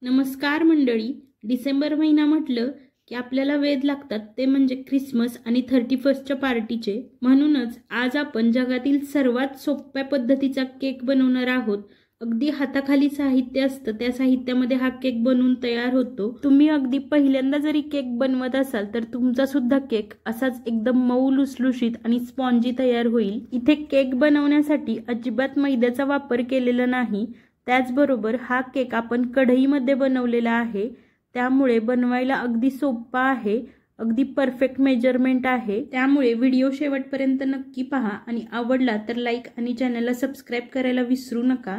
नमस्कार मंडळी. डिसेंबर महिना म्हटलं की आपल्याला वेध लागतात ते म्हणजे ख्रिसमस आणि 31च्या पार्टीचे. म्हणूनच आज आपण जगातील सर्वात सोप्या पद्धतीचा केक बनवणार आहोत. अगदी हाताखाली साहित्य असतं, त्या साहित्यामध्ये हा केक बनवून तयार होतो. तुम्ही अगदी पहिल्यांदा जरी केक बनवत असाल तर तुमचा सुद्धा केक असाच एकदम मऊ लुसलुशीत आणि स्पॉन्जी तयार होईल. इथे केक बनवण्यासाठी अजिबात मैद्याचा वापर केलेला नाही. त्याचबरोबर हा केक आपण कढईमध्ये बनवलेला आहे, त्यामुळे बनवायला अगदी सोपा आहे. अगदी परफेक्ट मेजरमेंट आहे. त्यामुळे व्हिडिओ शेवटपर्यंत नक्की पहा आणि आवडला तर लाईक आणि चॅनलला सबस्क्राईब करायला विसरू नका.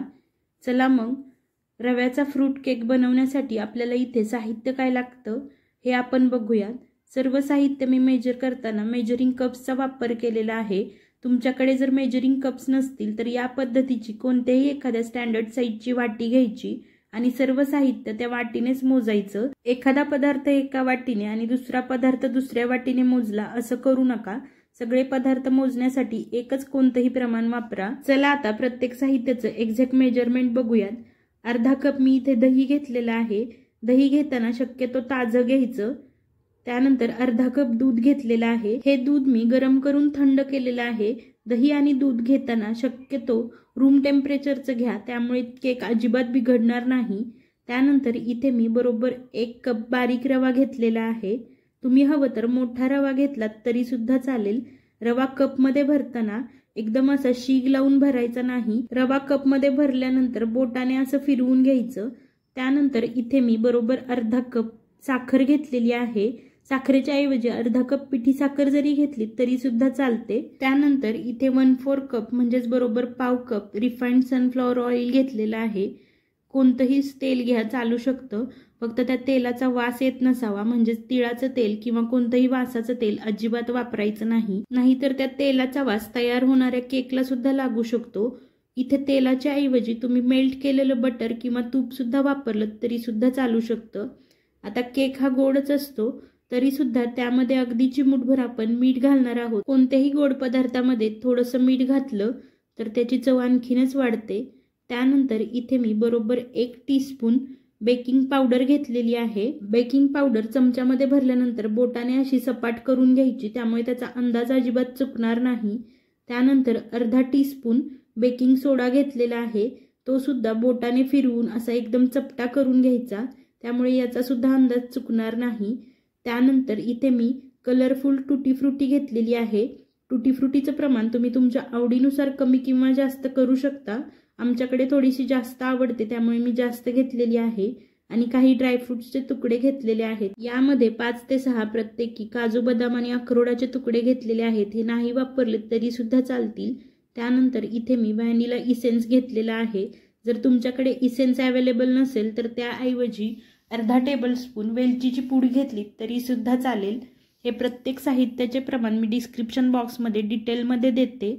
चला मग रव्याचा फ्रूट केक बनवण्यासाठी आपल्याला इथे साहित्य काय लागतं हे आपण बघूयात. सर्व साहित्य मी मेजर करताना मेजरिंग कप्सचा वापर केलेला आहे. तुमच्याकडे जर मेजरिंग कप्स नसतील तर या पद्धतीची कोणत्याही एखाद्या स्टँडर्ड साईजची वाटी घ्यायची आणि सर्व साहित्य त्या वाटीनेच मोजायचं. एखादा पदार्थ एका वाटीने आणि दुसरा पदार्थ दुसऱ्या वाटीने मोजला असं करू नका. सगळे पदार्थ मोजण्यासाठी एकच कोणतंही प्रमाण वापरा. चला आता प्रत्येक साहित्याचं एक्झॅक्ट मेजरमेंट बघूयात. अर्धा कप मी इथे दही घेतलेला आहे. दही घेताना शक्यतो ताजं घ्यायचं. त्यानंतर अर्धा कप दूध घेतलेला आहे. हे दूध मी गरम करून थंड केलेलं आहे. दही आणि दूध घेताना शक्यतो रूम टेम्परेचरचं घ्या, त्यामुळे केक अजिबात बिघडणार नाही. त्यानंतर इथे मी बरोबर 1 कप बारीक रवा घेतलेला आहे. तुम्ही हवं तर मोठा रवा घेतलात तरी सुद्धा चालेल. रवा कपमध्ये भरताना एकदम असा शीग लावून भरायचा नाही. रवा कपमध्ये भरल्यानंतर बोटाने असं फिरवून घ्यायचं. त्यानंतर इथे मी बरोबर अर्धा कप साखर घेतलेली आहे. साखरेच्या ऐवजी अर्धा कप पिठी साखर जरी घेतली तरी सुद्धा चालते. त्यानंतर इथे 1/4 कप म्हणजेच बरोबर पाव कप रिफाइंड सनफ्लॉवर ऑइल घेतलेला आहे. कोणतंही तेल घ्या, चालू शकतं. फक्त त्या तेलाचा वास येत नसावा, म्हणजेच तिळाचं तेल किंवा कोणतंही वासाचं तेल अजिबात वापरायचं नाही. नाहीतर त्या तेलाचा वास तयार होणाऱ्या केकला सुद्धा लागू शकतो. इथे तेलाच्या ऐवजी तुम्ही मेल्ट केलेलं बटर किंवा तूप सुद्धा वापरलं तरी सुद्धा चालू शकतं. आता केक हा गोडच असतो, तरी सुद्धा त्यामध्ये अगदी चिमूटभर आपण मीठ घालणार आहोत. कोणत्याही गोड पदार्थामध्ये थोडंसं मीठ घातलं तर त्याची चव आणखीनच वाढते. त्यानंतर इथे मी बरोबर 1 टीस्पून बेकिंग पावडर घेतलेली आहे. बेकिंग पावडर चमच्यामध्ये भरल्यानंतर बोटाने अशी सपाट करून घ्यायची, त्यामुळे त्याचा अंदाज अजिबात चुकणार नाही. त्यानंतर अर्धा टीस्पून बेकिंग सोडा घेतलेला आहे. तो सुद्धा बोटाने फिरवून असा एकदम चपटा करून घ्यायचा, त्यामुळे याचा सुद्धा अंदाज चुकणार नाही. त्यानंतर इथे मी कलरफुल टुटी फ्रुटी घेतलेली आहे. टुटी फ्रुटीचं प्रमाण तुम्ही तुमच्या आवडीनुसार कमी किंवा जास्त करू शकता. आमच्याकडे थोडीशी जास्त आवडते, त्यामुळे मी जास्त घेतलेली आहे. आणि काही ड्रायफ्रुट्सचे तुकडे घेतलेले आहेत. यामध्ये 5 ते 6 प्रत्येकी काजू, बदाम आणि अक्रोडाचे तुकडे घेतलेले आहेत. हे नाही वापरले तरी सुद्धा चालतील. त्यानंतर इथे मी व्हॅनिला इसेन्स घेतलेला आहे. जर तुमच्याकडे इसेन्स अवेलेबल नसेल तर त्याऐवजी अर्धा टेबलस्पून वेलचीची पूड घेतली तरी सुद्धा चालेल. हे प्रत्येक साहित्याचे प्रमाण मी डिस्क्रिप्शन बॉक्समध्ये डिटेलमध्ये देते,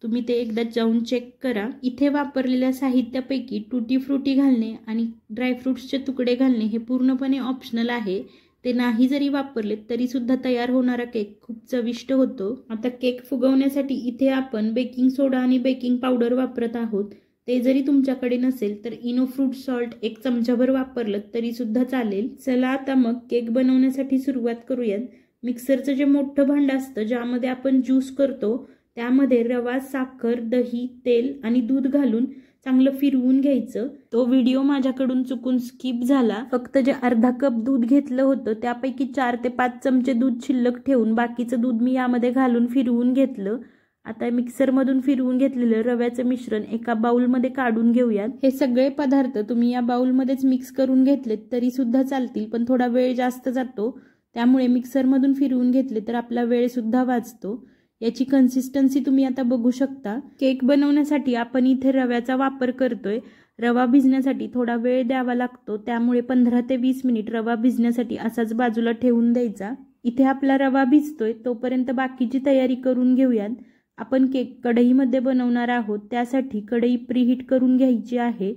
तुम्ही ते एकदा जाऊन चेक करा. इथे वापरलेल्या साहित्यापैकी टुटी फ्रुटी घालणे आणि ड्रायफ्रुट्सचे तुकडे घालणे हे पूर्णपणे ऑप्शनल आहे. ते नाही जरी वापरले तरी सुद्धा तयार होणारा केक खूप चविष्ट होतो. आता केक फुगवण्यासाठी इथे आपण बेकिंग सोडा आणि बेकिंग पावडर वापरत आहोत. ते जरी तुमच्याकडे नसेल तर इनो फ्रूट सॉल्ट 1 चमचाभर वापरलं तरी सुद्धा चालेल. चला आता मग केक बनवण्यासाठी सुरुवात करूयात. मिक्सरचं जे मोठं भांडं असतं ज्यामध्ये आपण ज्यूस करतो, त्यामध्ये रवा, साखर, दही, तेल आणि दूध घालून चांगलं फिरवून घ्यायचं. तो व्हिडिओ माझ्याकडून चुकून स्किप झाला. फक्त जे अर्धा कप दूध घेतलं होतं त्यापैकी 4 ते 5 चमचे दूध शिल्लक ठेवून बाकीचं दूध मी यामध्ये घालून फिरवून घेतलं. आता मिक्सरमधून फिरवून घेतलेलं रव्याचं मिश्रण एका बाउलमध्ये काढून घेऊयात. हे सगळे पदार्थ तुम्ही या बाउलमध्येच मिक्स करून घेतलेत तरी सुद्धा चालतील, पण थोडा वेळ जास्त जातो. त्यामुळे मिक्सरमधून फिरवून घेतले तर आपला वेळ सुद्धा वाचतो. याची कन्सिस्टन्सी तुम्ही आता बघू शकता. केक बनवण्यासाठी आपण इथे रव्याचा वापर करतोय. रवा भिजण्यासाठी थोडा वेळ द्यावा लागतो, त्यामुळे 15 ते 20 मिनिट रवा भिजण्यासाठी असाच बाजूला ठेवून द्यायचा. इथे आपला रवा भिजतोय तोपर्यंत बाकीची तयारी करून घेऊयात. आपण केक कढईमध्ये बनवणार आहोत, त्यासाठी कढई प्रीहीट करून घ्यायची आहे.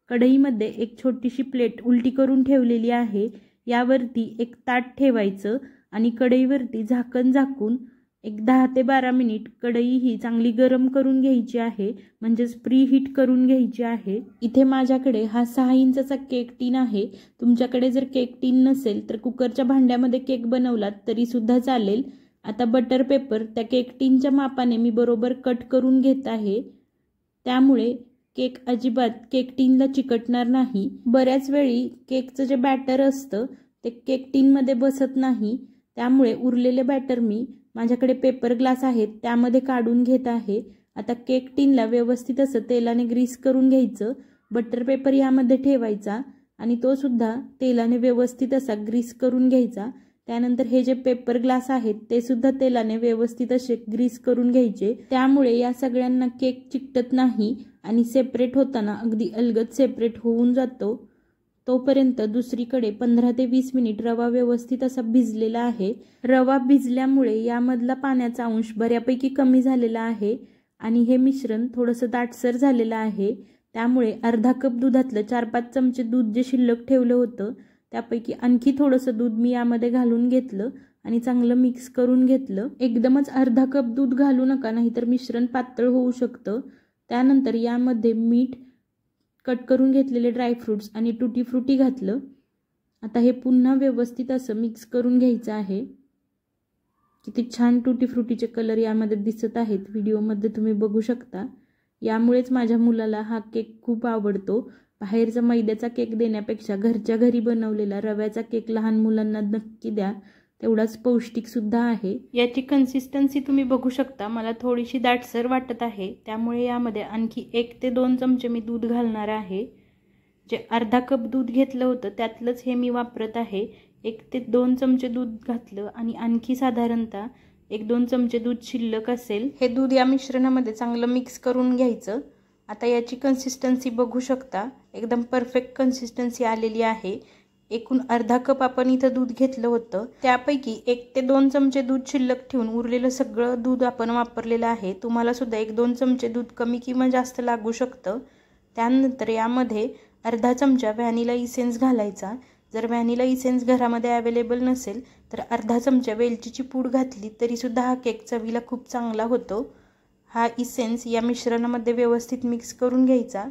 कढईमध्ये एक छोटीशी प्लेट उलटी करून ठेवलेली आहे. यावरती एक ताट ठेवायचं आणि कढईवरती झाकण झाकून एक 10 ते 12 मिनिट कढई ही चांगली गरम करून घ्यायची आहे, म्हणजेच प्री हीट करून घ्यायची आहे। इथे माझ्याकडे हा 6 इंचाचा केक टीन आहे। तुमच्याकडे जर केक टीन नसेल तर कुकरच्या भांड्यामध्ये केक बनवलात तरी सुद्धा चालेल। आता बटर पेपर त्या केक टीनच्या मापाने मी बरोबर कट करून घेत आहे, त्यामुळे केक अजिबात केक टीनला चिकटणार नाही। बऱ्याच वेळी केकचं जे बॅटर असतं ते केक टीनमध्ये बसत नाही, त्यामुळे उरलेले बॅटर मी माझ्याकडे पेपर ग्लास आहेत त्यामध्ये काढून घेत आहे। आता केक टीनला व्यवस्थित असं तेलाने ग्रीस करून घ्यायचं, बटर पेपर यामध्ये ठेवायचा आणि तो सुद्धा तेलाने व्यवस्थित असा ग्रीस करून घ्यायचा। त्यानंतर हे जे पेपर ग्लास आहेत ते सुद्धा तेलाने व्यवस्थित असे ग्रीस करून घ्यायचे, त्यामुळे या सगळ्यांना केक चिकटत नाही आणि सेपरेट होताना अगदी अलगद सेपरेट होऊन जातो। तोपर्यंत दुसरीकडे 15 ते 20 मिनिट रवा व्यवस्थित असा भिजलेला आहे। रवा भिजल्यामुळे यामधला पाण्याचा अंश बऱ्यापैकी कमी झालेला आहे आणि हे मिश्रण थोडंसं दाटसर झालेलं आहे, त्यामुळे अर्धा कप दुधातलं 4-5 चमचे दूध जे शिल्लक ठेवलं होतं त्यापैकी आणखी थोडंसं दूध मी यामध्ये घालून घेतलं आणि चांगलं मिक्स करून घेतलं। एकदमच अर्धा कप दूध घालू नका, नाहीतर मिश्रण पातळ होऊ शकतं। त्यानंतर यामध्ये मीठ, कट करून घेतलेले ड्रायफ्रुट्स आणि टुटी फ्रुटी घातलं। आता हे पुन्हा व्यवस्थित असं मिक्स करून घ्यायचं आहे। किती छान टुटी फ्रुटीचे कलर यामध्ये दिसत आहेत, व्हिडिओमध्ये तुम्ही बघू शकता। यामुळेच माझ्या मुलाला हा केक खूप आवडतो। बाहेरचा मैद्याचा केक देण्यापेक्षा घरच्या घरी बनवलेला रव्याचा केक लहान मुलांना नक्की द्या, तेवढाच पौष्टिक सुद्धा आहे। याची कन्सिस्टन्सी तुम्ही बघू शकता, मला थोडीशी दाटसर वाटत आहे, त्यामुळे यामध्ये आणखी 1 ते 2 चमचे मी दूध घालणार आहे। जे अर्धा कप दूध घेतलं होतं त्यातलंच हे मी वापरत आहे। 1 ते 2 चमचे दूध घातलं आणि आणखी साधारणतः 1-2 चमचे दूध शिल्लक असेल। हे दूध या मिश्रणामध्ये चांगलं मिक्स करून घ्यायचं। आता याची कन्सिस्टन्सी बघू शकता, एकदम परफेक्ट कन्सिस्टन्सी आलेली आहे। एकूण अर्धा कप आपण इथं दूध घेतलं होतं, त्यापैकी 1 ते 2 चमचे दूध शिल्लक ठेवून उरलेलं सगळं दूध आपण वापरलेलं आहे। तुम्हाला सुद्धा 1-2 चमचे दूध कमी किंवा जास्त लागू शकतं। त्यानंतर यामध्ये अर्धा चमचा व्हॅनिला इसेन्स घालायचा। जर व्हॅनिला इसेन्स घरामध्ये अवेलेबल नसेल तर अर्धा चमचा वेलचीची पूड घातली तरी सुद्धा हा केक चवीला खूप चांगला होतो। हा इसेन्स या मिश्रणामध्ये व्यवस्थित मिक्स करून घ्यायचा।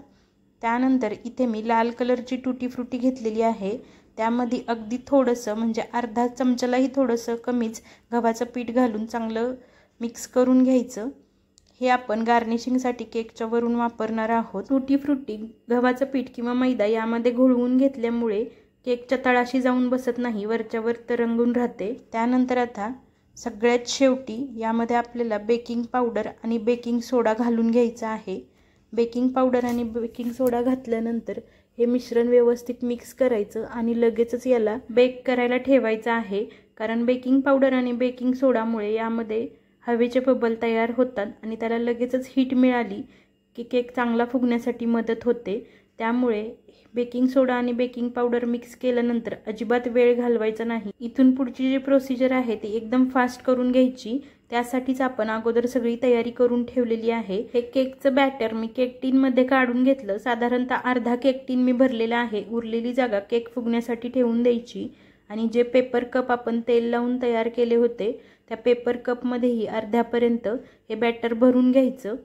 त्यानंतर इथे मी लाल कलरची टुटी फ्रुटी घेतलेली आहे, त्यामध्ये अगदी थोडंसं म्हणजे अर्धा चमचालाही थोडंसं कमीच गव्हाचं पीठ घालून चांगलं मिक्स करून घ्यायचं। हे आपण गार्निशिंगसाठी केकच्या वरून वापरणार आहोत। टुटी फ्रुटी गव्हाचं पीठ किंवा मैदा यामध्ये घोळवून घेतल्यामुळे केकच्या तळाशी जाऊन बसत नाही, वरच्यावर तरंगून राहते। त्यानंतर आता सगळ्यात शेवटी यामध्ये आपल्याला बेकिंग पावडर आणि बेकिंग सोडा घालून घ्यायचा आहे। बेकिंग पावडर आणि बेकिंग सोडा घातल्यानंतर हे मिश्रण व्यवस्थित मिक्स करायचं आणि लगेचच याला बेक करायला ठेवायचं आहे, कारण बेकिंग पावडर आणि बेकिंग सोडामुळे यामध्ये हवेचे बबल तयार होतात आणि त्याला लगेचच हीट मिळाली की केक चांगला फुगण्यासाठी मदत होते। त्यामुळे बेकिंग सोडा आणि बेकिंग पावडर मिक्स केल्यानंतर अजिबात वेळ घालवायचा नाही। इथून पुढची जी प्रोसिजर आहे ती एकदम फास्ट करून घ्यायची, त्यासाठीच आपण अगोदर सगळी तयारी करून ठेवलेली आहे। हे केकचं बॅटर मी केक टीनमध्ये काढून घेतलं, साधारणतः अर्धा केक टीन मी भरलेला आहे। उरलेली जागा केक फुगण्यासाठी ठेवून द्यायची आणि जे पेपर कप आपण तेल लावून तयार केले होते त्या पेपर कपमध्येही अर्ध्यापर्यंत हे बॅटर भरून घ्यायचं।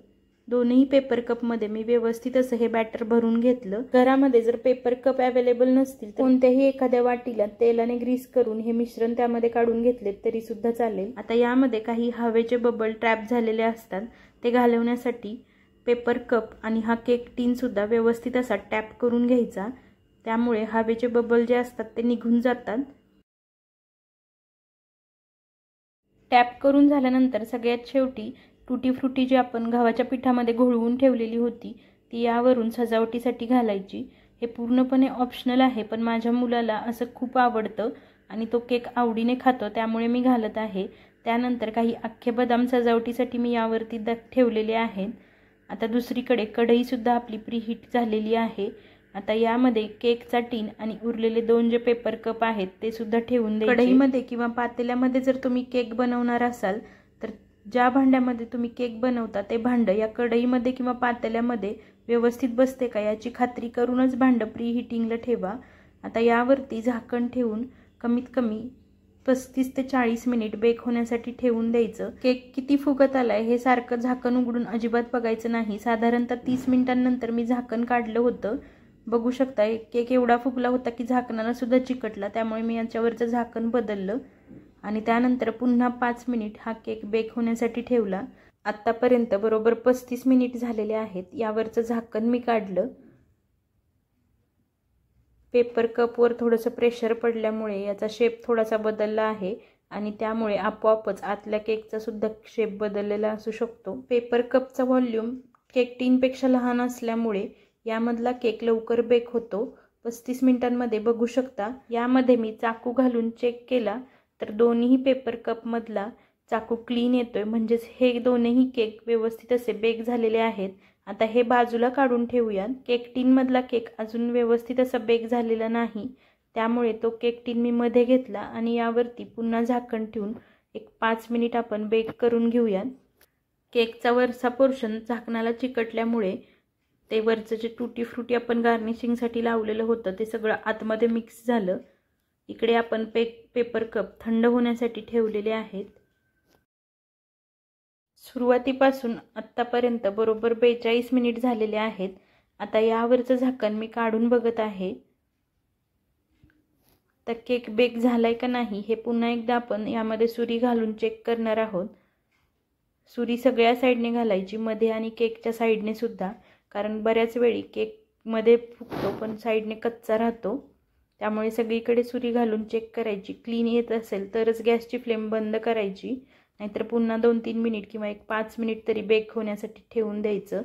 दोन्ही पेपर कपमध्ये मी व्यवस्थित असं हे बॅटर भरून घेतलं। घरामध्ये जर पेपर कप अवेलेबल नसतील तर कोणत्याही एखाद्या वाटीला तेलाने ग्रीस करून हे मिश्रण त्यामध्ये काढून घेतले तरी सुद्धा चालेल। आता यामध्ये काही हवेचे बबल ट्रॅप झालेले असतात, ते घालवण्यासाठी पेपर कप आणि हा केक टीन सुद्धा व्यवस्थित असा टॅप करून घ्यायचा, त्यामुळे हवेचे बबल जे असतात ते निघून जातात। टॅप करून झाल्यानंतर सगळ्यात शेवटी टुटी फ्रुटी जी आपण गव्हाच्या पिठामध्ये घोळवून ठेवलेली होती ती यावरून सजावटीसाठी घालायची। हे पूर्णपणे ऑप्शनल आहे, पण माझ्या मुलाला असं खूप आवडतं आणि तो केक आवडीने खातो, त्यामुळे मी घालत आहे। त्यानंतर काही अख्खे बदाम सजावटीसाठी मी यावरती ठेवलेले आहेत। आता दुसरीकडे कढईसुद्धा आपली प्रीहीट झालेली आहे। आता यामध्ये केकचा टीन आणि उरलेले 2 जे पेपर कप आहेत ते सुद्धा ठेवून द्यायचे। कढईमध्ये किंवा पातेल्यामध्ये जर तुम्ही केक बनवणार असाल तर ज्या भांड्यामध्ये तुम्ही केक बनवता ते भांडं या कढईमध्ये किंवा पातेल्यामध्ये व्यवस्थित बसते का याची खात्री करूनच भांडं प्री हीटिंगला ठेवा। आता यावरती झाकण ठेवून कमीत कमी 35 ते 40 मिनिट बेक होण्यासाठी ठेवून द्यायचं। केक किती फुगत आलाय हे सारखं झाकण उघडून अजिबात बघायचं नाही। साधारणतः 30 मिनिटांनंतर मी झाकण काढलं होतं। बघू शकता केक एवढा फुगला होता की झाकणाला सुद्धा चिकटला, त्यामुळे मी याच्यावरचं झाकण बदललं आणि त्यानंतर पुन्हा 5 मिनिट हा केक बेक होण्यासाठी ठेवला। आत्तापर्यंत बरोबर 35 मिनिट झालेले आहेत। यावरचं झाकण मी काढलं। पेपर कपवर थोडंसं प्रेशर पडल्यामुळे याचा शेप थोडासा बदलला आहे आणि त्यामुळे आपोआपच आतल्या केकचा सुद्धा शेप बदललेला असू शकतो। पेपर कपचा व्हॉल्यूम केक टीनपेक्षा लहान असल्यामुळे यामधला केक लवकर बेक होतो। 35 मिनिटांमध्ये बघू शकता। यामध्ये मी चाकू घालून चेक केला तर दोन्ही पेपर कपमधला चाकू क्लीन येतोय, म्हणजेच हे दोन्ही केक व्यवस्थित असे बेक झालेले आहेत। आता हे बाजूला काढून ठेवूया। केक टीनमधला केक अजून व्यवस्थित असा बेक झालेला नाही, त्यामुळे तो केक टीन मी मध्ये घेतला आणि यावरती पुन्हा झाकण ठेवून एक 5 मिनिट आपण बेक करून घेऊया। केकचा वरचा पोर्शन झाकणाला चिकटल्यामुळे ते वरचं जे टूटी फ्रुटी आपण गार्निशिंगसाठी लावलेलं होतं ते सगळं आतमध्ये मिक्स झालं। इकडे आपण पेपर कप थंड होण्यासाठी ठेवलेले आहेत। सुरुवातीपासून आत्तापर्यंत बरोबर 42 मिनिट झालेले आहेत। आता यावरचं झाकण मी काढून बघत आहे तर केक बेक झालाय का नाही हे पुन्हा एकदा आपण यामध्ये सुरी घालून चेक करणार आहोत। सुरी सगळ्या साईडने घालायची, मध्ये आणि केकच्या साईडने सुद्धा, कारण बऱ्याच वेळी केक मध्ये फुगतो पण साईडने कच्चा राहतो, त्यामुळे सगळीकडे सुरी घालून चेक करायची। क्लीन येत असेल तरच गॅसची फ्लेम बंद करायची, नाहीतर पुन्हा 2-3 मिनिट किंवा 5 मिनिट तरी बेक होण्यासाठी ठेवून द्यायचं।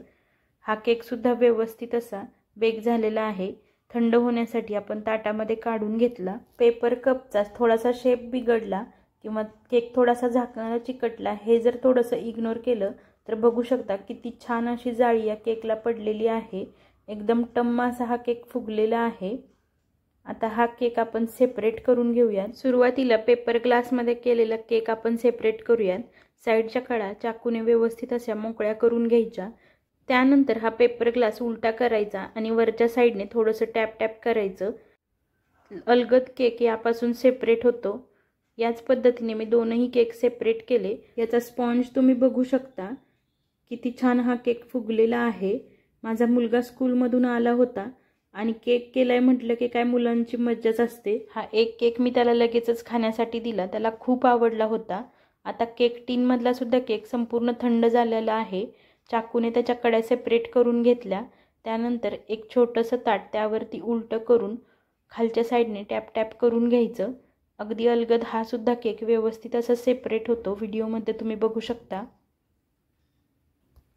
हा केक सुद्धा व्यवस्थित असा बेक झालेला आहे। थंड होण्यासाठी आपण ताटामध्ये काढून घेतला। पेपर कपचा थोडासा शेप बिघडला किंवा केक थोडासा झाकणाला चिकटला हे जर थोडंसं इग्नोर केलं तर बघू शकता किती छान अशी जाळी या केकला पडलेली आहे। एकदम टम्मा असा हा केक फुगलेला आहे। आता हा केक आपण सेपरेट करून घेऊया। सुरुवातीला पेपर ग्लासमध्ये केलेला केक आपण सेपरेट करूयात। साईडच्या कडा चाकूने व्यवस्थित अशा मोकळ्या करून घ्यायच्या। त्यानंतर हा पेपर ग्लास उलटा करायचा आणि वरच्या साईडने थोडंसं टॅप टॅप करायचं। अलगद केक यापासून सेपरेट होतो। याच पद्धतीने मी दोनही केक सेपरेट केले। याचा स्पॉन्ज तुम्ही बघू शकता किती छान हा केक फुगलेला आहे। माझा मुलगा स्कूलमधून आला होता आणि केक केलाय म्हटलं की काय मुलांची मज्जाच असते। हा एक केक मी त्याला लगेचच खाण्यासाठी दिला, त्याला खूप आवडला होता। आता केक टीन मधला सुद्धा केक संपूर्ण थंड झालेला आहे। चाकूने त्याच्या कड्या सेपरेट करून घेतल्या। त्यानंतर एक छोटंसं ताट त्यावरती उलटं करून खालच्या साईडने टॅप टॅप करून घ्यायचं। अगदी अलगद हा सुद्धा केक व्यवस्थित असा सेपरेट होतो, व्हिडिओमध्ये तुम्ही बघू शकता।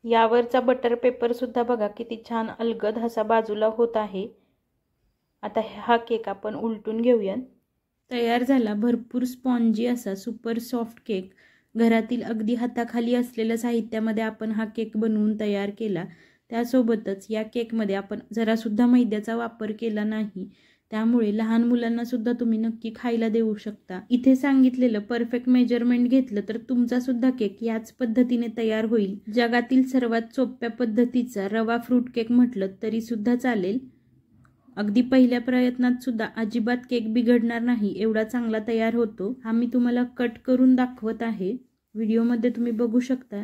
यावरचा बटर पेपर सुद्धा बघा किती छान अलगद असा बाजूला होत आहे। आता हा केक आपण उलटून घेऊया। तयार झाला भरपूर स्पॉन्जी असा सुपर सॉफ्ट केक। घरातील अगदी हाताखाली असलेल्या साहित्यामध्ये आपण हा केक बनवून तयार केला। त्यासोबतच या केकमध्ये आपण जरासुद्धा मैद्याचा वापर केला नाही, त्यामुळे लहान मुलांना सुद्धा तुम्ही नक्की खायला देऊ शकता। इथे सांगितलेलं परफेक्ट मेजरमेंट घेतलं तर तुमचा सुद्धा केक याच पद्धतीने तयार होईल। जगातील सर्वात सोप्या पद्धतीचा रवा फ्रूट केक म्हटलं तरी सुद्धा चालेल। अगदी पहिल्या प्रयत्नात सुद्धा अजिबात केक बिघडणार नाही, एवढा चांगला तयार होतो। हा मी तुम्हाला कट करून दाखवत आहे। व्हिडिओमध्ये तुम्ही बघू शकता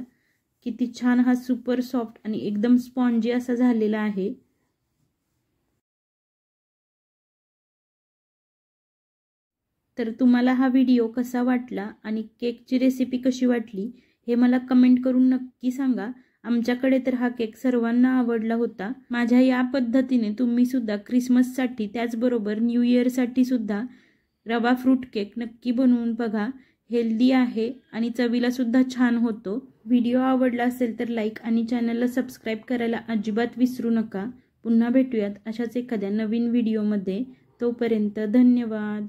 किती छान हा सुपर सॉफ्ट आणि एकदम स्पॉन्जी असा झालेला आहे। तर तुम्हाला हा व्हिडिओ कसा वाटला आणि केकची रेसिपी कशी वाटली हे मला कमेंट करून नक्की सांगा। आमच्याकडे तर हा केक सर्वांना आवडला होता। माझ्या या पद्धतीने तुम्ही सुद्धा क्रिसमससाठी त्याचबरोबर न्यू इयरसाठी सुद्धा रवा फ्रूट केक नक्की बनवून बघा। हेल्दी आहे आणि चवीला सुद्धा छान होतो। व्हिडिओ आवडला असेल तर लाईक आणि चॅनलला सबस्क्राईब करायला अजिबात विसरू नका। पुन्हा भेटूयात अशाच एखाद्या नवीन व्हिडिओमध्ये। तोपर्यंत धन्यवाद।